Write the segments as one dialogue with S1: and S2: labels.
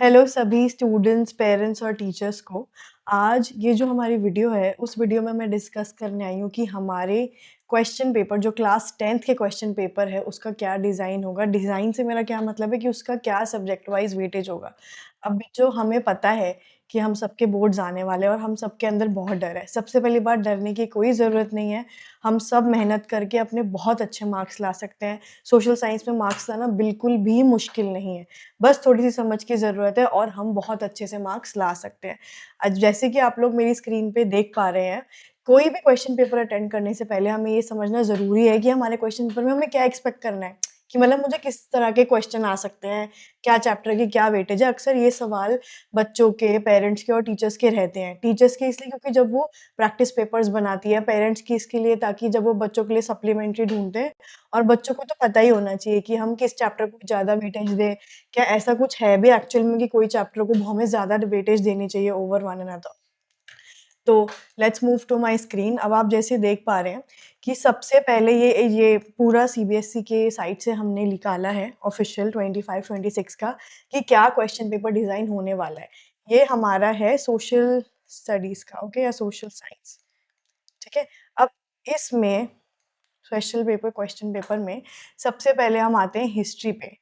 S1: Hello सभी students, parents और teachers को। आज ये जो हमारी वीडियो है, उस वीडियो में मैं डिस्कस करने आई हूँ कि हमारे क्वेश्चन पेपर जो क्लास 10th के क्वेश्चन पेपर है, उसका क्या डिज़ाइन होगा। डिज़ाइन से मेरा क्या मतलब है कि उसका क्या सब्जेक्ट वाइज़ वेटेज होगा। अब जो हमें पता है कि हम सबके बोर्ड्स आने वाले हैं और हम सबके अंदर बहुत डर है। सबसे पहली बात, डरने की कोई ज़रूरत नहीं है। हम सब मेहनत करके अपने बहुत अच्छे मार्क्स ला सकते हैं। सोशल साइंस में मार्क्स लाना बिल्कुल भी मुश्किल नहीं है। बस थोड़ी-सी समझ की ज़रूरत है और हम बहुत अच्छे से मार्क्स ला सकते हैं। जैसे कि आप लोग मेरी स्क्रीन पे देख पा रहे हैं, कोई भी क्वेश्चन पेपर अटेंड करने से पहले हमें ये समझना ज़रूरी है कि हमारे क्वेश्चन पेपर में हमें क्या एक्सपेक्ट करना है, कि मतलब मुझे किस तरह के क्वेश्चन आ सकते हैं, क्या चैप्टर की क्या वेटेज है। अक्सर ये सवाल बच्चों के, पेरेंट्स के और टीचर्स के रहते हैं। टीचर्स के इसलिए क्योंकि जब वो प्रैक्टिस पेपर्स बनाती है, पेरेंट्स की इसके लिए ताकि जब वो बच्चों के लिए सप्लीमेंट्री ढूँढते हैं और बच्चों को तो पता ही होना चाहिए कि हम किस चैप्टर को ज़्यादा वेटेज दें। क्या ऐसा कुछ है भी एक्चुअल में कि कोई चैप्टर को हमें ज़्यादा वेटेज देनी चाहिए ओवर वन अनदर? तो let's move to my screen. अब आप जैसे देख पा रहे हैं कि सबसे पहले ये पूरा सीबीएसई के साइट से हमने निकाला है ऑफिशियल 25-26 का कि क्या क्वेश्चन पेपर डिज़ाइन होने वाला है। ये हमारा है सोशल स्टडीज़ का, ओके, या सोशल साइंस, ठीक है? अब इसमें स्पेशल पेपर क्वेश्चन पेपर में सबसे पहले हम आते हैं हिस्ट्री पे।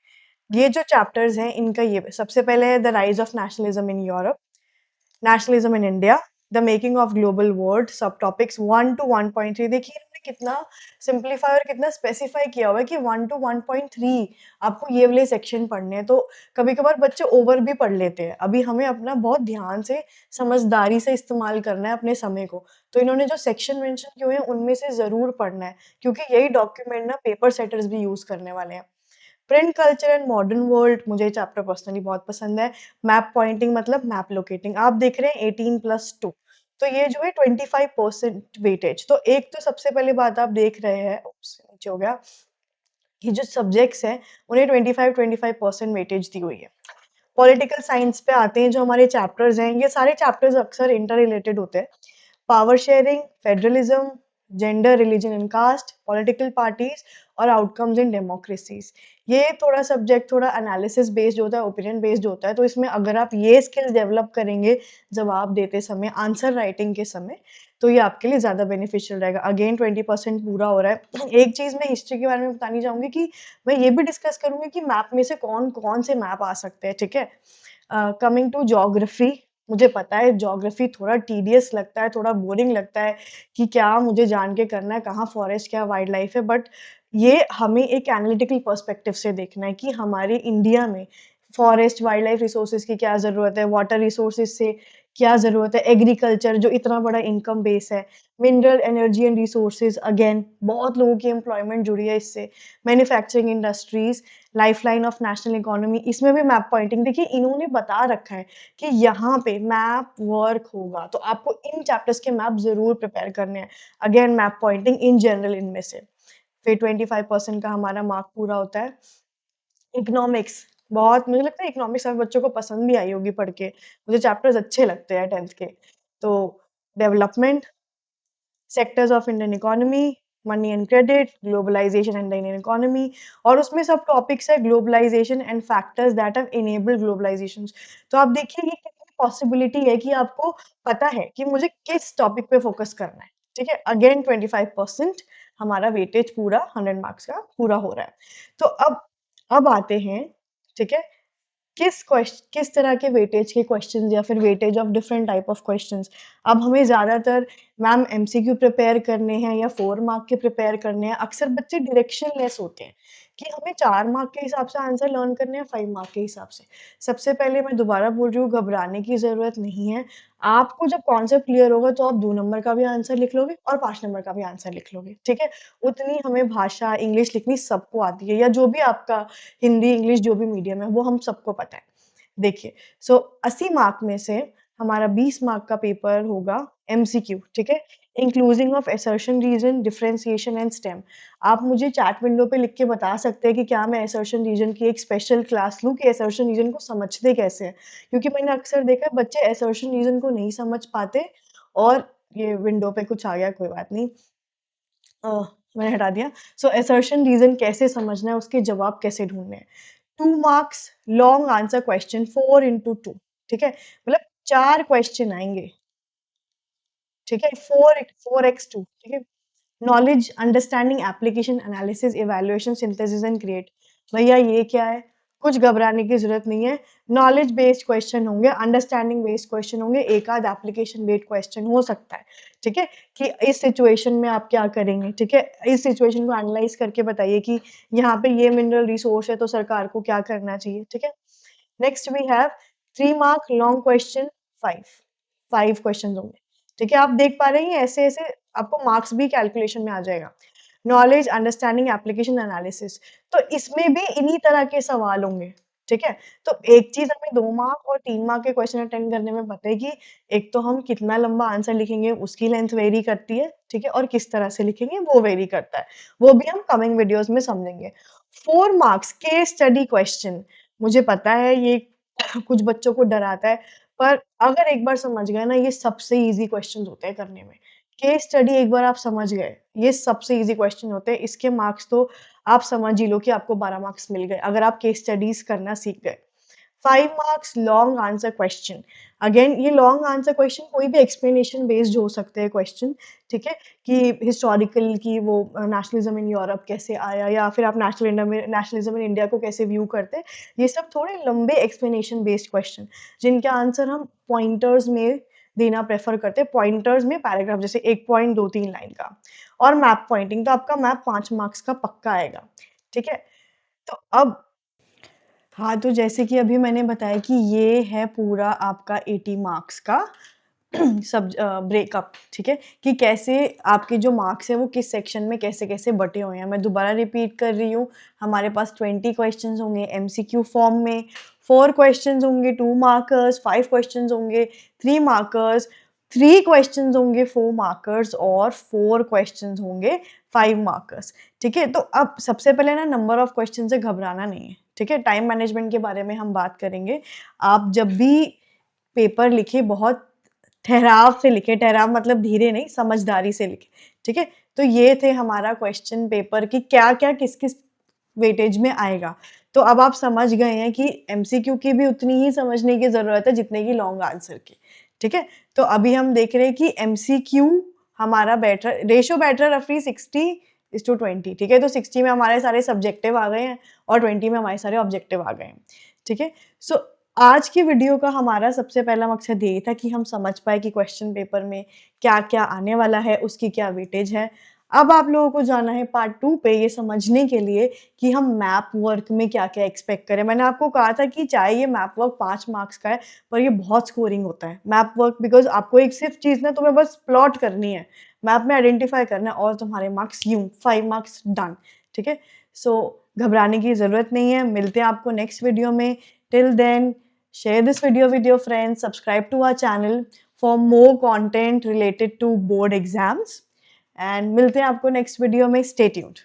S1: ये जो चैप्टर्स हैं इनका ये सबसे पहले है the rise of nationalism in Europe, nationalism in India, the making of global world, सब टॉपिक्स 1 टू 1.3। देखिए इन्होंने कितना सिंप्लीफाई और कितना स्पेसिफाई किया हुआ है कि 1 टू 1.3 आपको ये वाले सेक्शन पढ़ने हैं। तो कभी-कभार बच्चे ओवर भी पढ़ लेते हैं। अभी हमें अपना बहुत ध्यान से, समझदारी से इस्तेमाल करना है अपने समय को। तो इन्होंने जो सेक्शन मेंशन किए हुए हैं उनमें से ज़रूर पढ़ना है, क्योंकि यही डॉक्यूमेंट ना पेपर सेटर्स भी यूज़ करने वाले हैं। Print culture and modern world, मुझे ये चैप्टर पर्सनली बहुत पसंद है। मैप पॉइंटिंग मतलब मैप लोकेटिंग। आप देख रहे हैं 18+2, तो ये जो है 25% वेटेज। तो एक तो सबसे पहली बात आप देख रहे हैं, ओप्स नीचे हो गया, कि जो सब्जेक्ट्स हैं उन्हें 25-25% वेटेज दी हुई है। पॉलिटिकल साइंस पे आते हैं, जो हमारे चैप्टर्स हैं, ये सारे चैप्टर्स अक्सर इंटर रिलेटेड होते हैं। Power sharing, federalism, gender, religion and caste, political parties और आउटकम्स इन डेमोक्रेसीज। ये थोड़ा सब्जेक्ट थोड़ा एनालिसिस बेस्ड होता है, ओपिनियन बेस्ड होता है। तो इसमें अगर आप ये स्किल्स डेवलप करेंगे जवाब देते समय, आंसर राइटिंग के समय, तो ये आपके लिए ज़्यादा बेनिफिशियल रहेगा। अगेन 20% पूरा हो रहा है। एक चीज़ मैं हिस्ट्री के बारे में बतानी चाहूँगी कि मैं ये भी डिस्कस करूँगी कि मैप में से कौन-कौन से मैप आ सकते हैं, ठीक है? कमिंग टू ज्योग्राफी, मुझे पता है ज्योग्राफी थोड़ा टीडियस लगता है, थोड़ा बोरिंग लगता है कि क्या मुझे जान के करना है, कहाँ फॉरेस्ट, क्या वाइल्ड लाइफ है। बट ये हमें एक एनालिटिकल पर्सपेक्टिव से देखना है कि हमारे इंडिया में फॉरेस्ट, वाइल्ड लाइफ रिसोर्सेज की क्या ज़रूरत है, वाटर रिसोर्सेज से क्या ज़रूरत है, एग्रीकल्चर जो इतना बड़ा इनकम बेस है, mineral energy and resources, again बहुत लोगों की एम्प्लॉयमेंट जुड़ी है इससे, manufacturing industries, lifeline of national economy, इसमें भी मैप पॉइंटिंग। देखिए इन्होंने बता रखा है कि यहाँ पे मैप वर्क होगा, तो आपको इन चैप्टर्स के मैप ज़रूर प्रिपेयर करने हैं। Again map pointing in general इनमें से। फिर 25% का हमारा मार्क पूरा होता है। इकोनॉमिक्स, बहुत मुझे लगता है इकोनॉमिक्स हमें बच्चों को पसंद भी आई होगी पढ़ के। मुझे चैप्टर्स अच्छे लगते हैं 10th के। तो development, sectors of Indian economy, money and credit, globalisation and the Indian economy, और उसमें सब टॉपिक्स है globalisation and factors that have enabled globalisation. तो आप देखिए ये कितनी पॉसिबिलिटी है कि आपको पता है कि मुझे किस टॉपिक पे फोकस करना है, ठीक है? अगेन 25% हमारा वेटेज पूरा 100 मार्क्स का पूरा हो रहा है। तो अब आते हैं, ठीक है, किस तरह के वेटेज के क्वेश्चंस या फिर weightage of different type of questions. अब हमें ज़्यादातर मैम एमसीक्यू प्रिपेयर करने हैं या 4 मार्क के प्रिपेयर करने हैं। अक्सर बच्चे डायरेक्शनलेस होते हैं कि हमें 4 मार्क के हिसाब से आंसर लर्न करने हैं, 5 मार्क के हिसाब से। सबसे पहले मैं दोबारा बोल रही हूँ, घबराने की ज़रूरत नहीं है। आपको जब कॉन्सेप्ट क्लियर होगा तो आप 2 नंबर का भी आंसर लिख लोगे और 5 नंबर का भी आंसर लिख लोगे, ठीक है? उतनी हमें भाषा, इंग्लिश लिखनी सबको आती है, या जो भी आपका हिंदी, इंग्लिश जो भी मीडियम है, वो हम सबको पता है। देखिए, सो 80 मार्क में से हमारा 20 मार्क का पेपर होगा एमसीक्यू, ठीक है? Including of assertion reason, differentiation and stem. आप मुझे चैट विंडो पे लिख के बता सकते हैं कि क्या मैं असर्शन रीज़न की एक स्पेशल क्लास लूँ कि असर्शन रीज़न को समझते कैसे हैं? क्योंकि मैंने अक्सर देखा है बच्चे असर्शन रीज़न को नहीं समझ पाते, और ये विंडो पे कुछ आ गया, कोई बात नहीं। अ, मैंने हटा दिया। सो असर्शन रीज़न कैसे समझना है, उसके जवाब कैसे ढूँढने हैं। 2 marks long answer question 4 into 2, ठीक है? मतलब 4 क्वेश्चन आएँगे, ठीक है? 4x2, ठीक है? Knowledge, understanding, application, analysis, evaluation, synthesis and create. भैया ये क्या है? कुछ घबराने की ज़रूरत नहीं है। नॉलेज बेस्ड क्वेश्चन होंगे, अंडरस्टैंडिंग बेस्ड क्वेश्चन होंगे, एक आध एप्लीकेशन बेस्ड क्वेश्चन हो सकता है, ठीक है? कि इस सिचुएशन में आप क्या करेंगे, ठीक है? इस सिचुएशन को एनालाइज़ करके बताइए कि यहाँ पे ये मिनरल रिसोर्स है तो सरकार को क्या करना चाहिए, ठीक है? Next we have 3 mark long question 5, 5 questions होंगे, ठीक है? आप देख पा रहे हैं ये ऐसे-ऐसे आपको मार्क्स भी कैलकुलेशन में आ जाएगा। नॉलेज, अंडरस्टैंडिंग, एप्लीकेशन, एनालिसिस तो इसमें भी इन्हीं तरह के सवाल होंगे, ठीक है? तो एक चीज़ हमें 2 मार्क और 3 मार्क के क्वेश्चन अटेंड करने में पता है कि एक तो हम कितना लंबा आंसर लिखेंगे उसकी लेंथ वेरी करती है, ठीक है? और किस तरह से लिखेंगे वो वेरी करता है। वो भी हम कमिंग वीडियोज़ में समझेंगे। 4 मार्क्स केस स्टडी क्वेश्चन मुझे पता है ये कुछ बच्चों को डराता है, पर अगर एक बार समझ गए ना ये सबसे ईज़ी क्वेश्चन्स होते हैं करने में। केस स्टडी एक बार आप समझ गए, ये सबसे ईज़ी क्वेश्चन होते हैं, इसके मार्क्स तो आप समझ ही लो कि आपको 12 मार्क्स मिल गए, अगर आप केस स्टडीज़ करना सीख गए। 5 marks long answer question. Again ये लॉन्ग आंसर क्वेश्चन कोई भी एक्सप्लेनेशन बेस्ड हो सकते हैं क्वेश्चन, ठीक है? कि हिस्टोरिकल कि वो नेशनलिज़्म इन यूरोप कैसे आया या फिर आप नेशनलिज़्म इन इंडिया को कैसे व्यू करते हैं। ये सब थोड़े लंबे एक्सप्लेनेशन बेस्ड क्वेश्चन जिनके आंसर हम पॉइंटर्स में देना प्रेफ़र करते हैं। पॉइंटर्स में पैराग्राफ जैसे 1 पॉइंट 2-3 लाइन का और मैप पॉइंटिंग तो आपका मैप 5 मार्क्स का पक्का आएगा, ठीक है? तो अब हाँ, तो जैसे कि अभी मैंने बताया कि ये है पूरा आपका 80 मार्क्स का ब्रेकअप, ठीक है? कि कैसे आपके जो मार्क्स हैं वो किस सेक्शन में कैसे-कैसे बँटे हुए हैं। मैं दोबारा रिपीट कर रही हूँ, हमारे पास 20 क्वेश्चंस होंगे एमसीक्यू फॉर्म में, 4 क्वेश्चंस होंगे 2 मार्कर्स, 5 क्वेश्चंस होंगे 3 मार्कर्स, 3 क्वेश्चंस होंगे 4 मार्कर्स और 4 क्वेश्चंस होंगे 5 मार्कर्स, ठीक है? तो अब सबसे पहले ना नंबर ऑफ क्वेश्चन से घबराना नहीं है, ठीक है? टाइम मैनेजमेंट के बारे में हम बात करेंगे। आप जब भी पेपर लिखें बहुत ठहराव से लिखें, ठहराव मतलब धीरे नहीं, समझदारी से लिखें, ठीक है? तो ये थे हमारा क्वेश्चन पेपर कि क्या-क्या, किस-किस वेटेज में आएगा। तो अब आप समझ गए हैं कि एमसीक्यू की भी उतनी ही समझने की ज़रूरत है जितने की लॉन्ग आंसर की, ठीक है? तो अभी हम देख रहे हैं कि एमसीक्यू हमारा बैठ रहा रेशियो बैठ रहा है रफली 60:20, ठीक है? तो 60 में हमारे सारे सब्जेक्टिव आ गए हैं और 20 में हमारे सारे ऑब्जेक्टिव आ गए हैं, ठीक है? सो आज की वीडियो का हमारा सबसे पहला मकसद यही था कि हम समझ पाएँ कि क्वेश्चन पेपर में क्या-क्या आने वाला है, उसकी क्या वेटेज है। अब आप लोगों को जाना है पार्ट 2 पे ये समझने के लिए कि हम मैप वर्क में क्या-क्या एक्सपेक्ट करें। मैंने आपको कहा था कि चाहे ये मैप वर्क 5 मार्क्स का है, पर ये बहुत स्कोरिंग होता है। मैप वर्क बिकॉज़ आपको एक सिर्फ़ चीज़ ना तुम्हें बस प्लॉट करनी है, मैप में आइडेंटिफ़ाई करना है और तुम्हारे मार्क्स यूँ 5 मार्क्स डन, ठीक है? सो घबराने की ज़रूरत नहीं है, मिलते हैं आपको नेक्स्ट वीडियो में। Till then share this video with your friends, subscribe to our channel for more content related to board exams and मिलते हैं आपको नेक्स्ट वीडियो में, stay tuned.